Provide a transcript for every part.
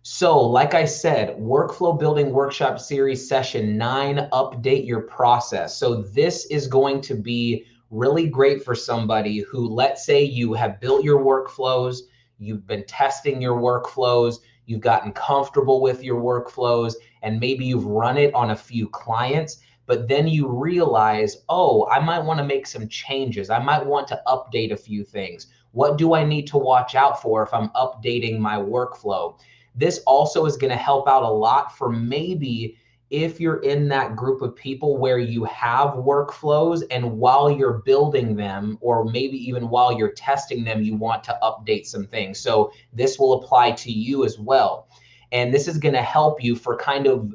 So, like I said, workflow building workshop series session 9, update your process. So this is going to be really great for somebody who, let's say you have built your workflows, you've been testing your workflows, you've gotten comfortable with your workflows, and maybe you've run it on a few clients, but then you realize, oh, I might want to make some changes. I might want to update a few things. What do I need to watch out for if I'm updating my workflow? This also is going to help out a lot for maybe if you're in that group of people where you have workflows and while you're building them, or maybe even while you're testing them, you want to update some things. So this will apply to you as well. And this is going to help you for kind of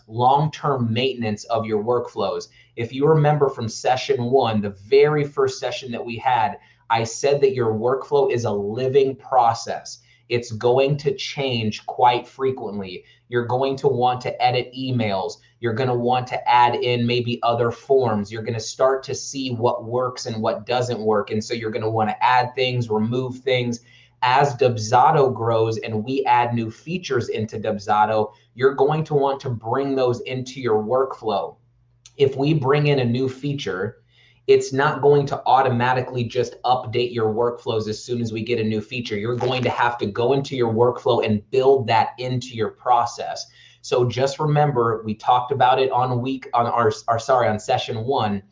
long-term maintenance of your workflows. If you remember from session 1, the very first session that we had, I said that your workflow is a living process. It's going to change quite frequently. You're going to want to edit emails. You're going to want to add in maybe other forms. You're going to start to see what works and what doesn't work. And so you're going to want to add things, remove things. As Dubsado grows and we add new features into Dubsado, you're going to want to bring those into your workflow. If we bring in a new feature, it's not going to automatically just update your workflows as soon as we get a new feature. You're going to have to go into your workflow and build that into your process. So just remember, we talked about it on session 1.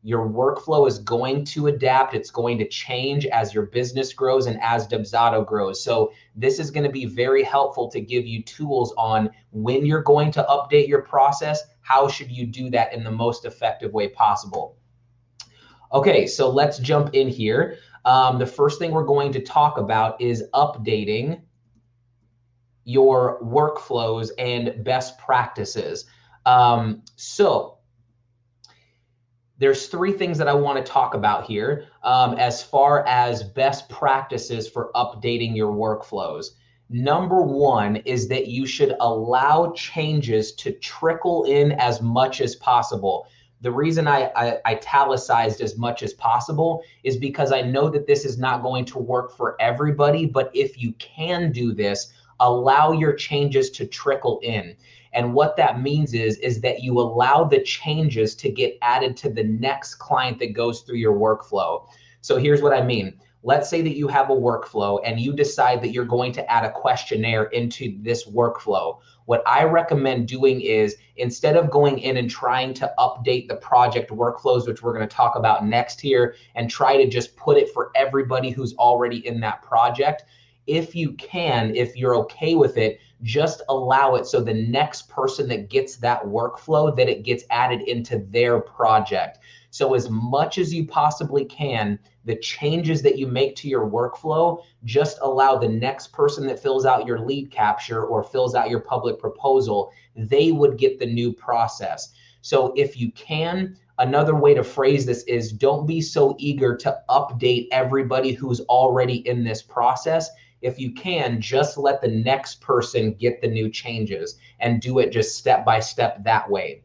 Your workflow is going to adapt. It's going to change as your business grows and as Dubsado grows. So this is going to be very helpful to give you tools on when you're going to update your process. How should you do that in the most effective way possible? Okay, so let's jump in here. The first thing we're going to talk about is updating your workflows and best practices. So there's 3 things that I want to talk about here as far as best practices for updating your workflows. Number 1 is that you should allow changes to trickle in as much as possible. The reason I italicized as much as possible is because I know that this is not going to work for everybody, but if you can do this, allow your changes to trickle in. And what that means is that you allow the changes to get added to the next client that goes through your workflow. So here's what I mean. Let's say that you have a workflow and you decide that you're going to add a questionnaire into this workflow. What I recommend doing is, instead of going in and trying to update the project workflows, which we're going to talk about next here, and try to just put it for everybody who's already in that project, if you can, if you're okay with it, just allow it so the next person that gets that workflow, that it gets added into their project. So as much as you possibly can, the changes that you make to your workflow, just allow the next person that fills out your lead capture or fills out your public proposal, they would get the new process. So if you can, another way to phrase this is, don't be so eager to update everybody who's already in this process. If you can, just let the next person get the new changes and do it just step by step that way.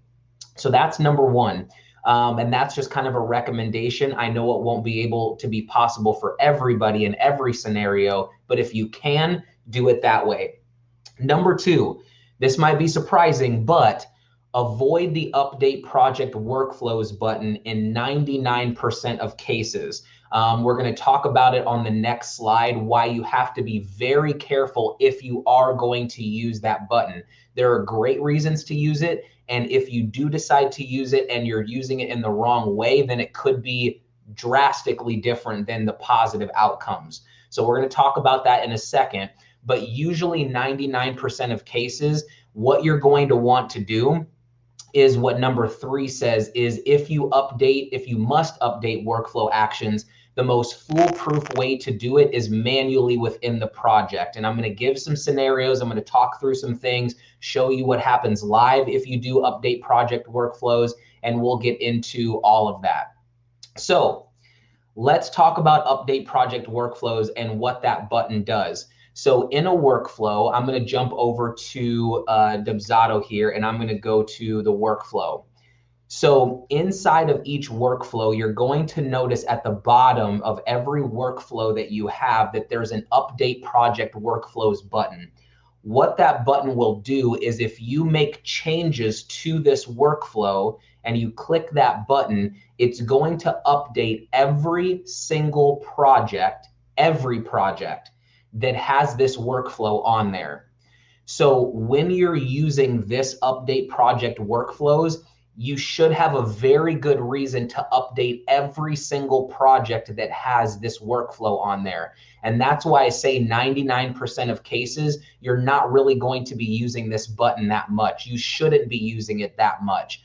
So that's number 1. And that's just kind of a recommendation. I know it won't be able to be possible for everybody in every scenario, but if you can, do it that way. Number 2, this might be surprising, but avoid the update project workflows button in 99% of cases. We're going to talk about it on the next slide, why you have to be very careful if you are going to use that button. There are great reasons to use it. And if you do decide to use it and you're using it in the wrong way, then it could be drastically different than the positive outcomes. So we're going to talk about that in a second. But usually 99% of cases, what you're going to want to do is what number 3 says, is if you must update workflow actions, the most foolproof way to do it is manually within the project. And I'm going to give some scenarios. I'm going to talk through some things, show you what happens live if you do update project workflows, and we'll get into all of that. So let's talk about update project workflows and what that button does. So in a workflow, I'm going to jump over to Dubsado here, and I'm going to go to the workflow. So inside of each workflow, you're going to notice at the bottom of every workflow that you have that there's an update project workflows button. What that button will do is if you make changes to this workflow and you click that button, it's going to update every project that has this workflow on there. So when you're using this update project workflows, you should have a very good reason to update every single project that has this workflow on there. And that's why I say 99% of cases, you're not really going to be using this button that much. You shouldn't be using it that much.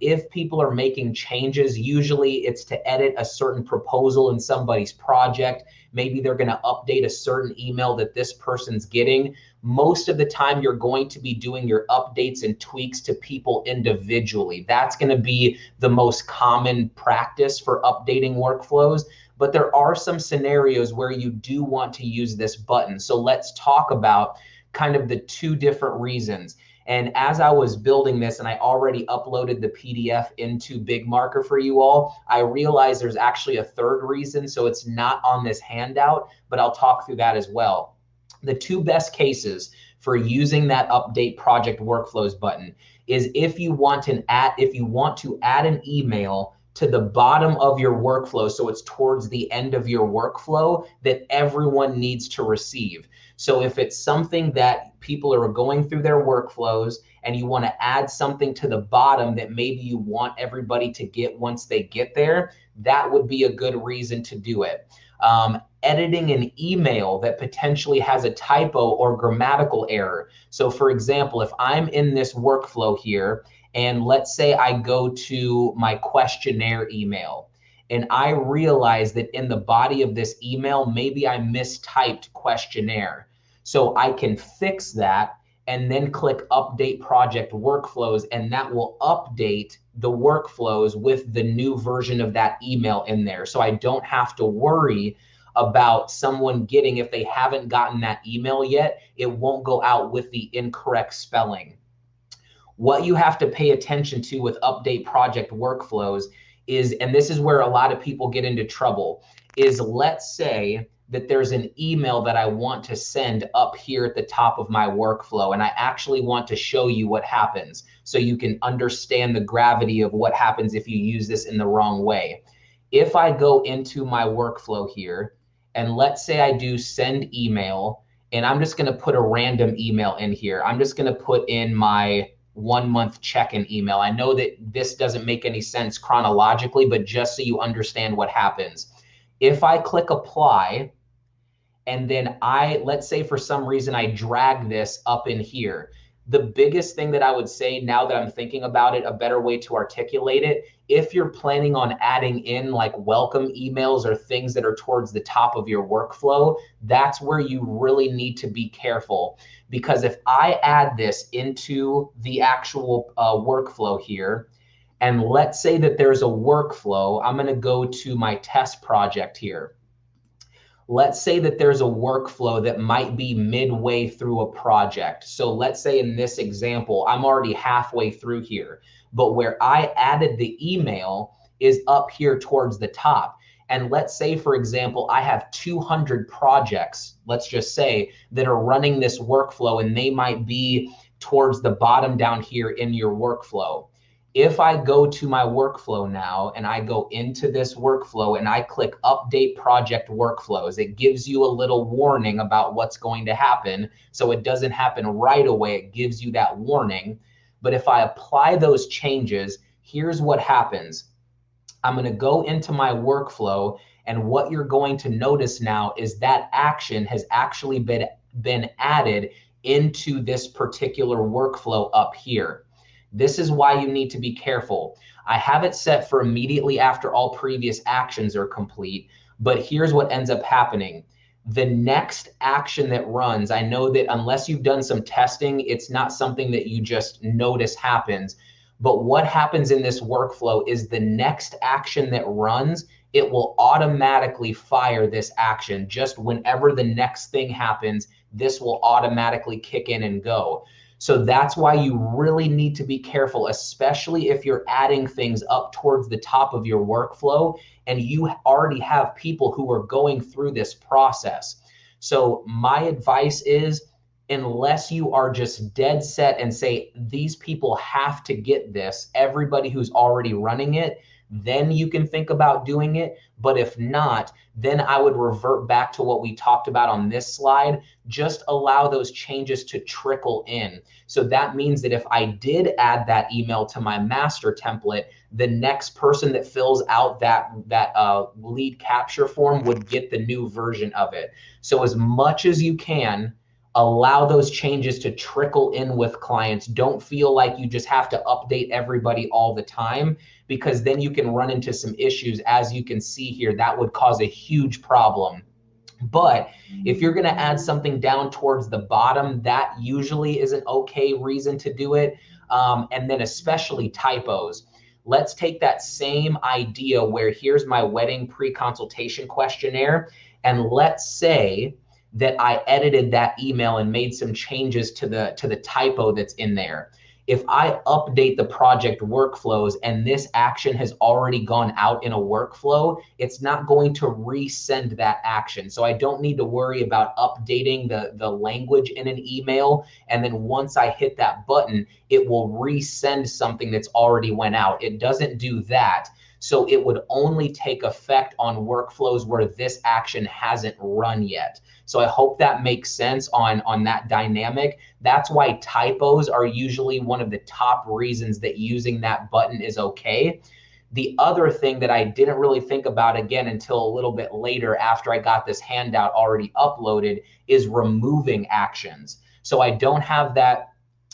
If people are making changes, usually it's to edit a certain proposal in somebody's project. Maybe they're going to update a certain email that this person's getting. Most of the time, you're going to be doing your updates and tweaks to people individually. That's going to be the most common practice for updating workflows. But there are some scenarios where you do want to use this button. So let's talk about kind of the two different reasons. And as I was building this, and I already uploaded the PDF into Big Marker for you all, I realized there's actually a third reason. So it's not on this handout, but I'll talk through that as well. The two best cases for using that update project workflows button is if you want to add an email to the bottom of your workflow, so it's towards the end of your workflow that everyone needs to receive. So if it's something that people are going through their workflows and you want to add something to the bottom that maybe you want everybody to get once they get there, that would be a good reason to do it. Editing an email that potentially has a typo or grammatical error. So for example, if I'm in this workflow here, and let's say I go to my questionnaire email, and I realize that in the body of this email, maybe I mistyped questionnaire. So I can fix that and then click update project workflows, and that will update the workflows with the new version of that email in there. So I don't have to worry about someone getting, if they haven't gotten that email yet, it won't go out with the incorrect spelling. What you have to pay attention to with update project workflows is, and this is where a lot of people get into trouble, is let's say that there's an email that I want to send up here at the top of my workflow, and I actually want to show you what happens so you can understand the gravity of what happens if you use this in the wrong way. If I go into my workflow here, and let's say I do send email, and I'm just going to put a random email in here. I'm just going to put in my 1 month check-in email. I know that this doesn't make any sense chronologically, but just so you understand what happens. If I click apply, and then let's say for some reason I drag this up in here, the biggest thing that I would say now that I'm thinking about it, a better way to articulate it, if you're planning on adding in like welcome emails or things that are towards the top of your workflow, that's where you really need to be careful. Because if I add this into the actual workflow here, and let's say that there's a workflow, I'm going to go to my test project here. Let's say that there's a workflow that might be midway through a project. So let's say in this example, I'm already halfway through here, but where I added the email is up here towards the top. And let's say, for example, I have 200 projects, let's just say, that are running this workflow, and they might be towards the bottom down here in your workflow. If I go to my workflow now and I go into this workflow and I click update project workflows, it gives you a little warning about what's going to happen. So it doesn't happen right away. It gives you that warning. But if I apply those changes, here's what happens. I'm going to go into my workflow, and what you're going to notice now is that action has actually been added into this particular workflow up here. This is why you need to be careful. I have it set for immediately after all previous actions are complete, but here's what ends up happening. The next action that runs, I know that unless you've done some testing, it's not something that you just notice happens. But what happens in this workflow is the next action that runs, it will automatically fire this action. Just whenever the next thing happens, this will automatically kick in and go. So that's why you really need to be careful, especially if you're adding things up towards the top of your workflow and you already have people who are going through this process. So my advice is unless you are just dead set and say, these people have to get this, everybody who's already running it, then you can think about doing it. But if not, then I would revert back to what we talked about on this slide. Just allow those changes to trickle in. So that means that if I did add that email to my master template, the next person that fills out that lead capture form would get the new version of it. So as much as you can, allow those changes to trickle in with clients. Don't feel like you just have to update everybody all the time, because then you can run into some issues. As you can see here, that would cause a huge problem. But if you're going to add something down towards the bottom, that usually is an okay reason to do it. And then especially typos. Let's take that same idea where here's my wedding pre-consultation questionnaire. And let's say that I edited that email and made some changes to the typo that's in there. If I update the project workflows and this action has already gone out in a workflow, it's not going to resend that action. So I don't need to worry about updating the language in an email. And then once I hit that button, it will resend something that's already went out. It doesn't do that. So it would only take effect on workflows where this action hasn't run yet. So I hope that makes sense on that dynamic. That's why typos are usually one of the top reasons that using that button is okay. The other thing that I didn't really think about again until a little bit later after I got this handout already uploaded is removing actions. So I don't have that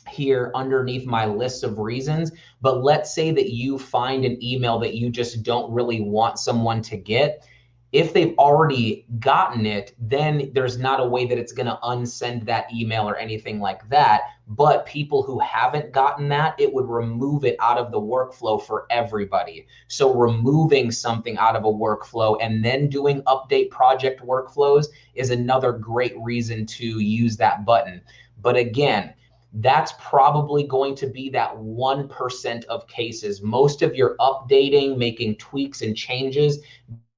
here underneath my list of reasons, but let's say that you find an email that you just don't really want someone to get. If they've already gotten it, then there's not a way that it's going to unsend that email or anything like that. But people who haven't gotten that, it would remove it out of the workflow for everybody. So removing something out of a workflow and then doing update project workflows is another great reason to use that button. But again, that's probably going to be that 1% of cases. Most of your updating, making tweaks and changes,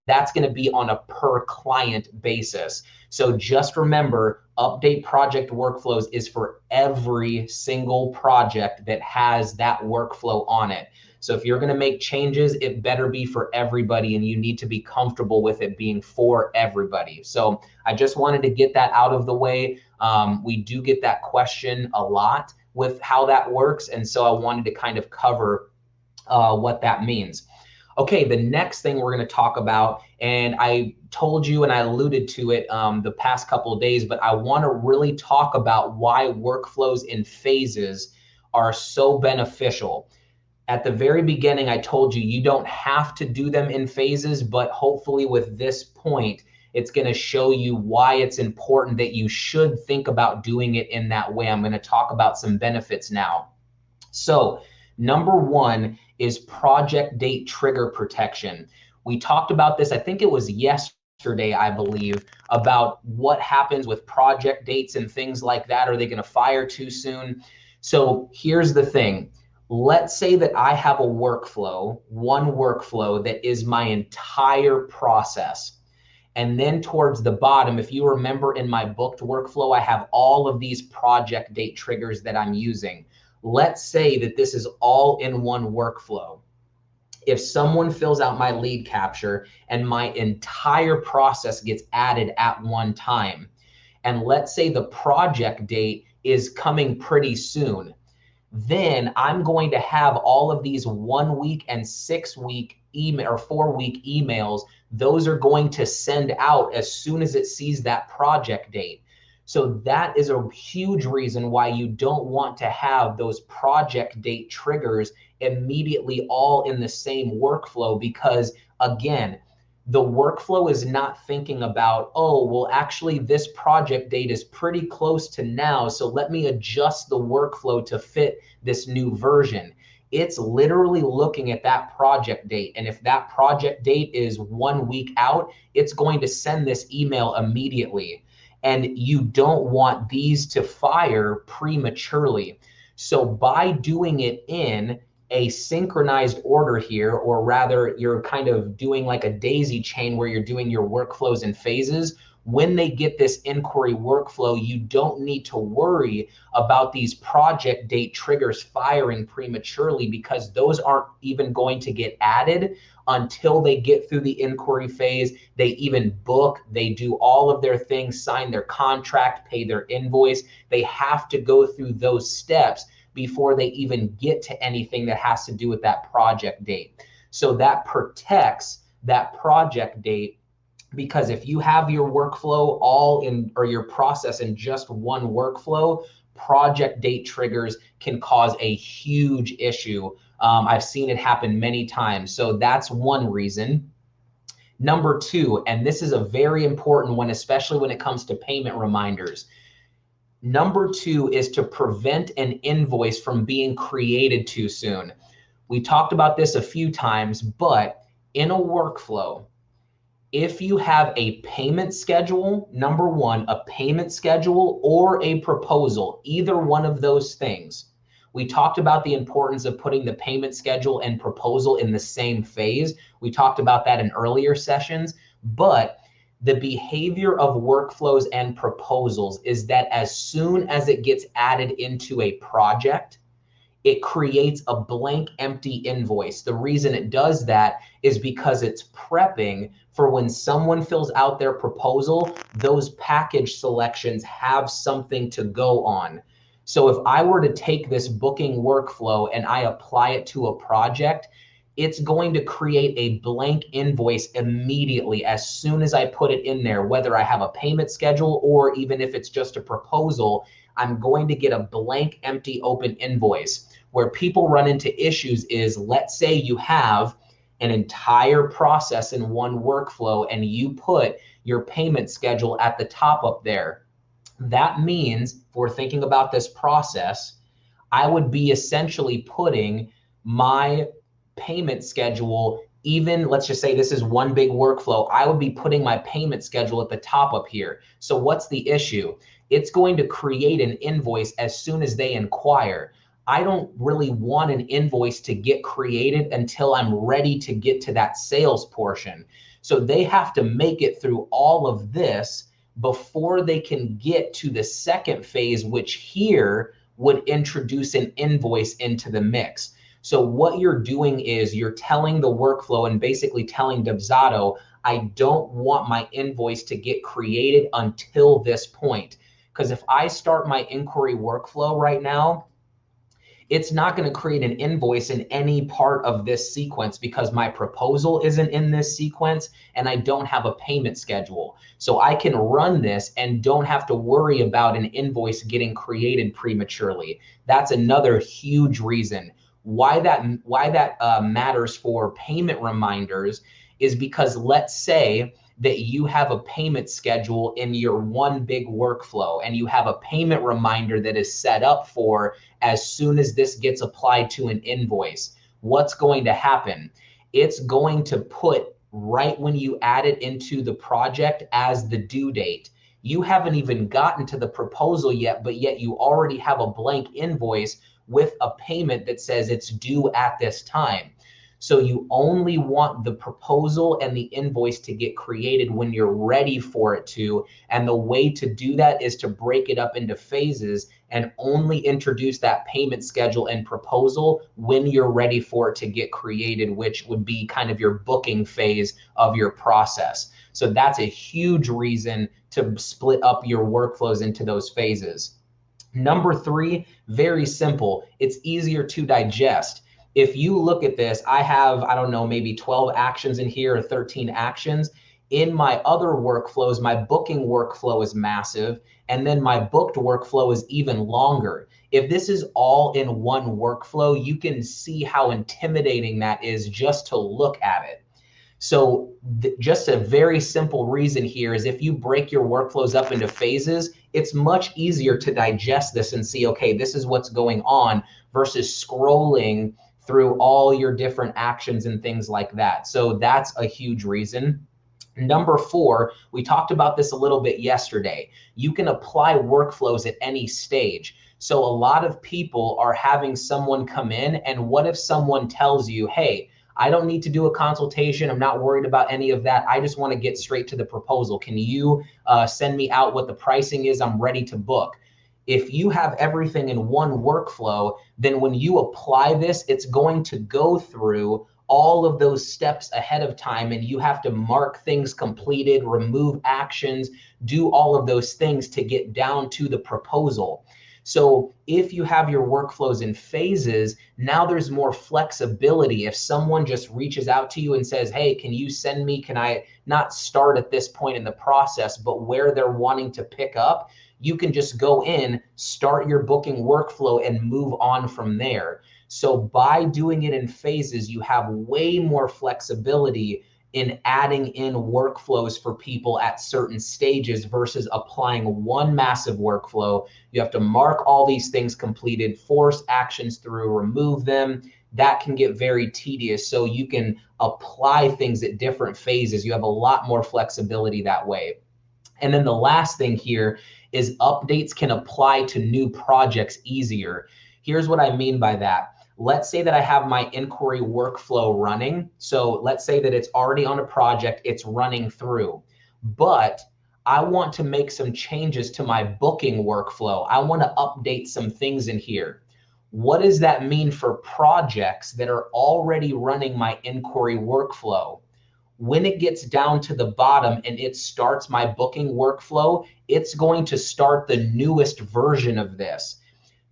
that's going to be on a per client basis. So just remember, update project workflows is for every single project that has that workflow on it. So if you're going to make changes, it better be for everybody, and you need to be comfortable with it being for everybody. So I just wanted to get that out of the way. We do get that question a lot with how that works. And so I wanted to kind of cover what that means. Okay, the next thing we're going to talk about, and I told you and I alluded to it the past couple of days, but I want to really talk about why workflows in phases are so beneficial. At the very beginning, I told you, you don't have to do them in phases, but hopefully with this point, it's going to show you why it's important that you should think about doing it in that way. I'm going to talk about some benefits now. So number one is project date trigger protection. We talked about this, I think it was yesterday, I believe, about what happens with project dates and things like that. Are they going to fire too soon? So here's the thing. Let's say that I have a workflow, one workflow that is my entire process. And then towards the bottom, if you remember in my booked workflow, I have all of these project date triggers that I'm using. Let's say that this is all in one workflow. If someone fills out my lead capture and my entire process gets added at one time, and let's say the project date is coming pretty soon, then I'm going to have all of these 1 week and 6 week email or 4 week emails. Those are going to send out as soon as it sees that project date. So that is a huge reason why you don't want to have those project date triggers immediately all in the same workflow, because again, the workflow is not thinking about, oh, well, actually this project date is pretty close to now, so let me adjust the workflow to fit this new version. It's literally looking at that project date. And if that project date is 1 week out, it's going to send this email immediately. And you don't want these to fire prematurely. So by doing it in a synchronized order here, or rather you're kind of doing like a daisy chain where you're doing your workflows in phases, when they get this inquiry workflow, you don't need to worry about these project date triggers firing prematurely, because those aren't even going to get added until they get through the inquiry phase. They even book, they do all of their things, sign their contract, pay their invoice. They have to go through those steps before they even get to anything that has to do with that project date. So that protects that project date, because if you have your workflow all in, or your process in just one workflow, project date triggers can cause a huge issue. I've seen it happen many times. So that's one reason. Number two, and this is a very important one, especially when it comes to payment reminders. Number two is to prevent an invoice from being created too soon. We talked about this a few times, but in a workflow, if you have a payment schedule, number one, a payment schedule or a proposal, either one of those things, we talked about the importance of putting the payment schedule and proposal in the same phase. We talked about that in earlier sessions, but the behavior of workflows and proposals is that as soon as it gets added into a project, it creates a blank, empty invoice. The reason it does that is because it's prepping for when someone fills out their proposal, those package selections have something to go on. So if I were to take this booking workflow and I apply it to a project, it's going to create a blank invoice immediately as soon as I put it in there, whether I have a payment schedule or even if it's just a proposal. I'm going to get a blank, empty, open invoice. Where people run into issues is, let's say you have an entire process in one workflow and you put your payment schedule at the top up there. That means, if we're thinking about this process, I would be essentially putting my payment schedule, even let's just say this is one big workflow, I would be putting my payment schedule at the top up here. So what's the issue? It's going to create an invoice as soon as they inquire. I don't really want an invoice to get created until I'm ready to get to that sales portion. So they have to make it through all of this before they can get to the second phase, which here would introduce an invoice into the mix. So what you're doing is you're telling the workflow and basically telling Dubsado, I don't want my invoice to get created until this point. Because if I start my inquiry workflow right now, it's not going to create an invoice in any part of this sequence because my proposal isn't in this sequence and I don't have a payment schedule. So I can run this and don't have to worry about an invoice getting created prematurely. That's another huge reason why that matters for payment reminders, is because let's say that you have a payment schedule in your one big workflow and you have a payment reminder that is set up for as soon as this gets applied to an invoice. What's going to happen? It's going to put right when you add it into the project as the due date. You haven't even gotten to the proposal yet, but yet you already have a blank invoice with a payment that says it's due at this time. So you only want the proposal and the invoice to get created when you're ready for it to. And the way to do that is to break it up into phases and only introduce that payment schedule and proposal when you're ready for it to get created, which would be kind of your booking phase of your process. So that's a huge reason to split up your workflows into those phases. Number three, very simple. It's easier to digest. If you look at this, I have, I don't know, maybe 12 actions in here or 13 actions. In my other workflows, my booking workflow is massive, and then my booked workflow is even longer. If this is all in one workflow, you can see how intimidating that is just to look at it. So just a very simple reason here is if you break your workflows up into phases, it's much easier to digest this and see, okay, this is what's going on versus scrolling through all your different actions and things like that. So that's a huge reason. Number four, we talked about this a little bit yesterday. You can apply workflows at any stage. So a lot of people are having someone come in, and what if someone tells you, hey, I don't need to do a consultation. I'm not worried about any of that. I just want to get straight to the proposal. Can you send me out what the pricing is? I'm ready to book. If you have everything in one workflow, then when you apply this, it's going to go through all of those steps ahead of time, and you have to mark things completed, remove actions, do all of those things to get down to the proposal. So if you have your workflows in phases, now there's more flexibility. If someone just reaches out to you and says, hey, can you send me, can I not start at this point in the process, but where they're wanting to pick up, you can just go in, start your booking workflow, and move on from there. So by doing it in phases, you have way more flexibility in adding in workflows for people at certain stages versus applying one massive workflow. You have to mark all these things completed, force actions through, remove them. That can get very tedious. So you can apply things at different phases. You have a lot more flexibility that way. And then the last thing here is updates can apply to new projects easier. Here's what I mean by that. Let's say that I have my inquiry workflow running. So let's say that it's already on a project, it's running through, but I want to make some changes to my booking workflow. I want to update some things in here. What does that mean for projects that are already running my inquiry workflow? When it gets down to the bottom and it starts my booking workflow, it's going to start the newest version of this.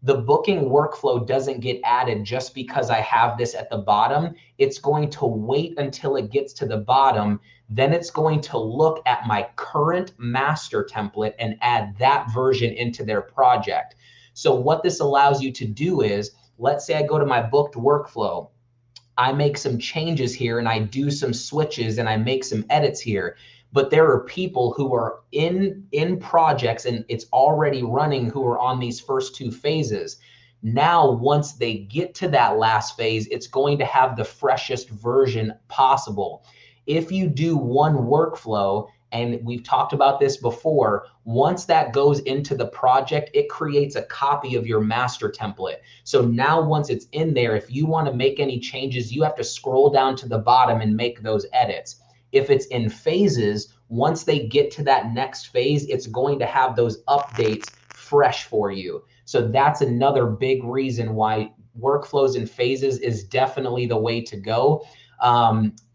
The booking workflow doesn't get added just because I have this at the bottom. It's going to wait until it gets to the bottom. Then it's going to look at my current master template and add that version into their project. So what this allows you to do is, let's say I go to my booked workflow. I make some changes here and I do some switches and I make some edits here. But there are people who are in projects and it's already running who are on these first two phases. Now, once they get to that last phase, it's going to have the freshest version possible. If you do one workflow, and we've talked about this before, once that goes into the project, it creates a copy of your master template. So now once it's in there, if you want to make any changes, you have to scroll down to the bottom and make those edits. If it's in phases, once they get to that next phase, it's going to have those updates fresh for you. So that's another big reason why workflows in phases is definitely the way to go.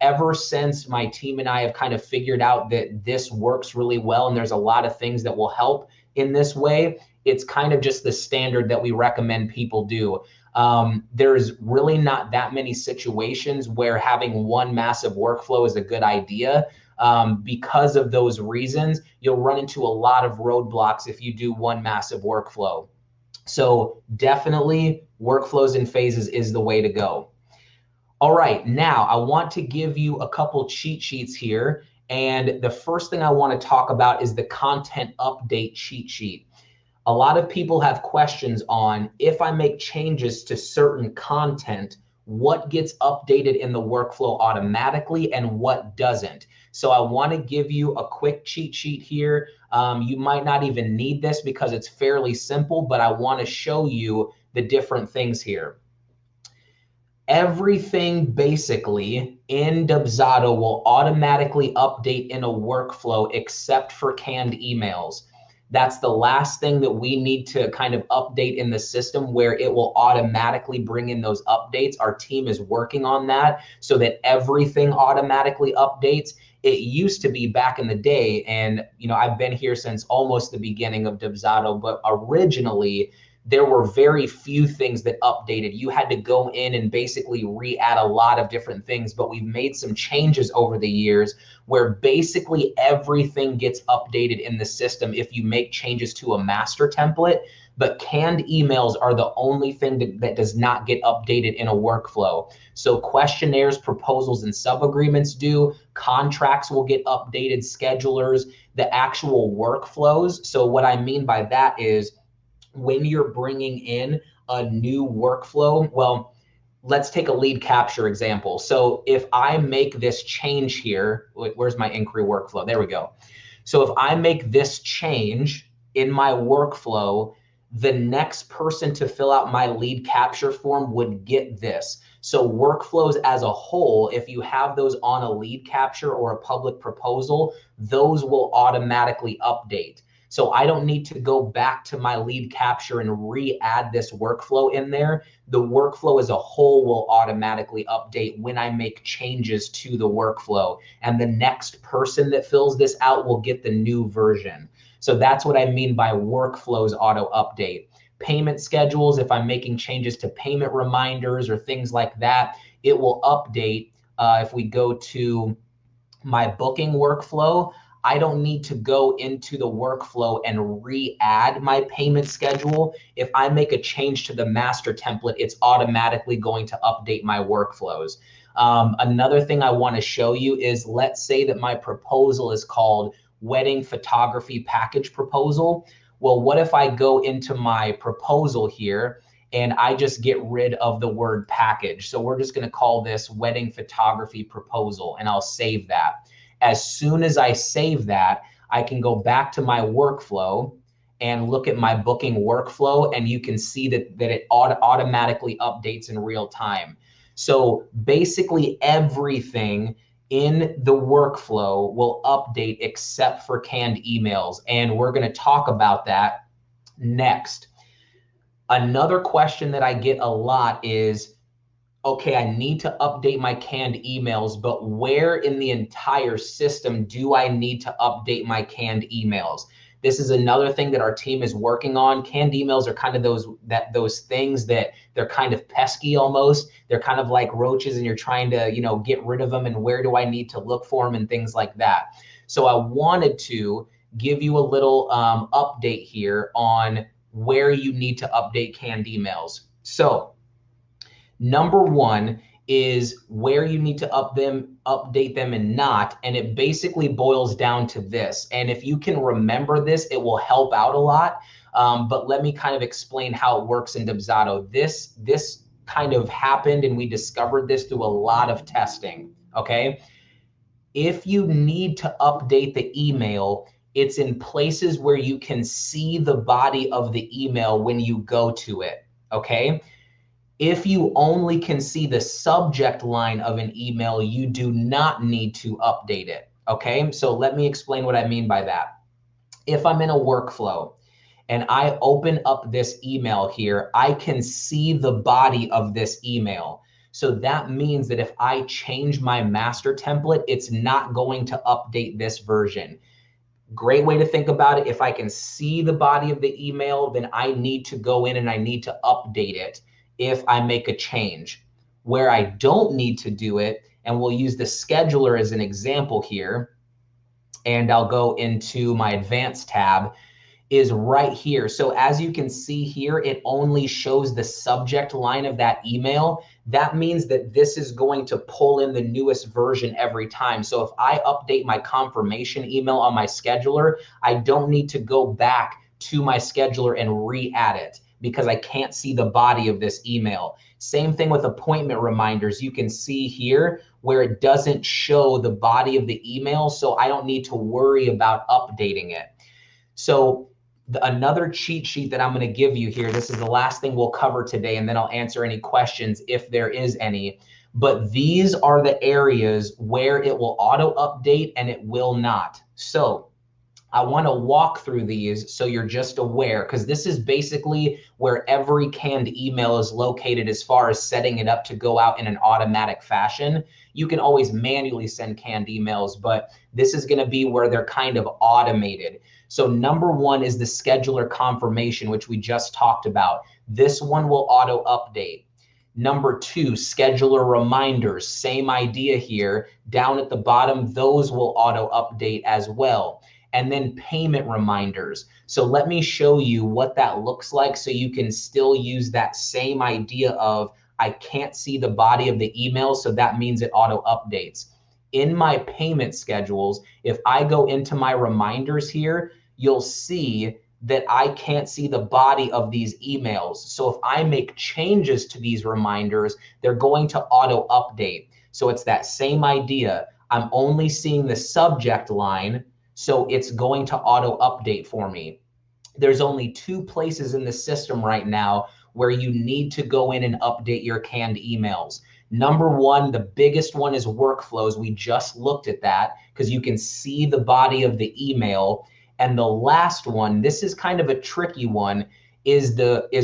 Ever since my team and I have kind of figured out that this works really well and there's a lot of things that will help in this way, it's kind of just the standard that we recommend people do. There's really not that many situations where having one massive workflow is a good idea. Because of those reasons, you'll run into a lot of roadblocks if you do one massive workflow. So definitely workflows in phases is the way to go. All right, now I want to give you a couple cheat sheets here. And the first thing I want to talk about is the content update cheat sheet. A lot of people have questions on, if I make changes to certain content, what gets updated in the workflow automatically and what doesn't. So I want to give you a quick cheat sheet here. You might not even need this because it's fairly simple, but I want to show you the different things here. Everything basically in Dubsado will automatically update in a workflow except for canned emails. That's the last thing that we need to kind of update in the system, where it will automatically bring in those updates. Our team is working on that so that everything automatically updates. It used to be back in the day, and I've been here since almost the beginning of Dubsado, but originally there were very few things that updated. You had to go in and basically re-add a lot of different things, but we've made some changes over the years where basically everything gets updated in the system if you make changes to a master template, but canned emails are the only thing that does not get updated in a workflow. So questionnaires, proposals, and sub-agreements do. Contracts will get updated, schedulers, the actual workflows. So what I mean by that is, when you're bringing in a new workflow, well, let's take a lead capture example. So if I make this change here, where's my inquiry workflow? There we go. So if I make this change in my workflow, the next person to fill out my lead capture form would get this. So workflows as a whole, if you have those on a lead capture or a public proposal, those will automatically update. So I don't need to go back to my lead capture and re-add this workflow in there. The workflow as a whole will automatically update when I make changes to the workflow. And the next person that fills this out will get the new version. So that's what I mean by workflows auto update. Payment schedules, if I'm making changes to payment reminders or things like that, it will update. If we go to my booking workflow, I don't need to go into the workflow and re-add my payment schedule. If I make a change to the master template, it's automatically going to update my workflows. Another thing I want to show you is, let's say that my proposal is called wedding photography package proposal. Well, what if I go into my proposal here and I just get rid of the word package? So we're just going to call this wedding photography proposal, and I'll save that. As soon as I save that, I can go back to my workflow and look at my booking workflow, and you can see that it automatically updates in real time. So basically everything in the workflow will update except for canned emails. And we're going to talk about that next. Another question that I get a lot is, okay, I need to update my canned emails, but where in the entire system do I need to update my canned emails? This is another thing that our team is working on. Canned emails are kind of those things that they're kind of pesky almost. They're kind of like roaches, and you're trying to, get rid of them, and where do I need to look for them and things like that. So I wanted to give you a little update here on where you need to update canned emails. So number one is where you need to update them and not. And it basically boils down to this. And if you can remember this, it will help out a lot. But let me kind of explain how it works in Dubsado. This kind of happened, and we discovered this through a lot of testing, okay? If you need to update the email, it's in places where you can see the body of the email when you go to it, okay? If you only can see the subject line of an email, you do not need to update it, okay? So let me explain what I mean by that. If I'm in a workflow and I open up this email here, I can see the body of this email. So that means that if I change my master template, it's not going to update this version. Great way to think about it. If I can see the body of the email, then I need to go in and I need to update it if I make a change. Where I don't need to do it, and we'll use the scheduler as an example here, and I'll go into my advanced tab, is right here. So as you can see here, it only shows the subject line of that email. That means that this is going to pull in the newest version every time. So if I update my confirmation email on my scheduler, I don't need to go back to my scheduler and re-add it, because I can't see the body of this email. Same thing with appointment reminders. You can see here where it doesn't show the body of the email, so I don't need to worry about updating it. So another cheat sheet that I'm going to give you here, this is the last thing we'll cover today, and then I'll answer any questions if there is any. But these are the areas where it will auto update and it will not. So I want to walk through these so you're just aware, because this is basically where every canned email is located as far as setting it up to go out in an automatic fashion. You can always manually send canned emails, but this is going to be where they're kind of automated. So number one is the scheduler confirmation, which we just talked about. This one will auto update. Number two, scheduler reminders, same idea here. Down at the bottom, those will auto update as well. And then payment reminders. So let me show you what that looks like so you can still use that same idea of, I can't see the body of the email, so that means it auto updates. In my payment schedules, if I go into my reminders here, you'll see that I can't see the body of these emails. So if I make changes to these reminders, they're going to auto update. So it's that same idea. I'm only seeing the subject line, so it's going to auto update for me. there's only two places in the system right now where you need to go in and update your canned emails. Number one, the biggest one is workflows. We just looked at that because you can see the body of the email. And the last one, this is kind of a tricky one, is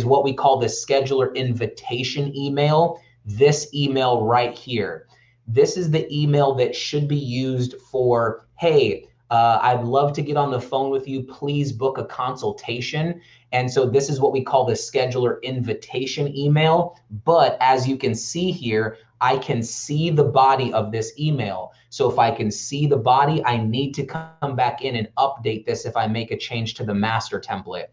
what we call the scheduler invitation email. This email right here. This is the email that should be used for, hey, I'd love to get on the phone with you. Please book a consultation. And so this is what we call the scheduler invitation email. But as you can see here, I can see the body of this email. So if I can see the body, I need to come back in and update this if I make a change to the master template.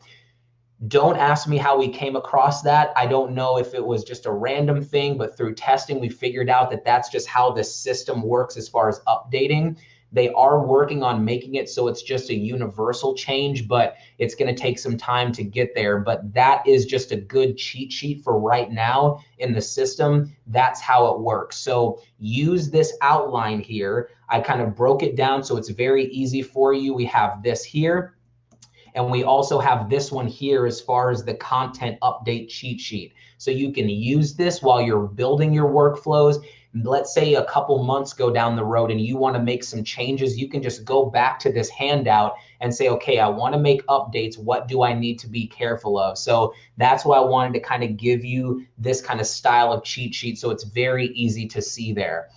Don't ask me how we came across that. I don't know if it was just a random thing, but through testing, we figured out that that's just how the system works as far as updating. They are working on making it so it's just a universal change, but it's going to take some time to get there. But that is just a good cheat sheet for right now in the system. That's how it works. So use this outline here. I kind of broke it down so it's very easy for you. We have this here. And we also have this one here as far as the content update cheat sheet. So you can use this while you're building your workflows. Let's say a couple months go down the road and you want to make some changes. You can just go back to this handout and say, okay, I want to make updates. What do I need to be careful of? So that's why I wanted to kind of give you this kind of style of cheat sheet so it's very easy to see there.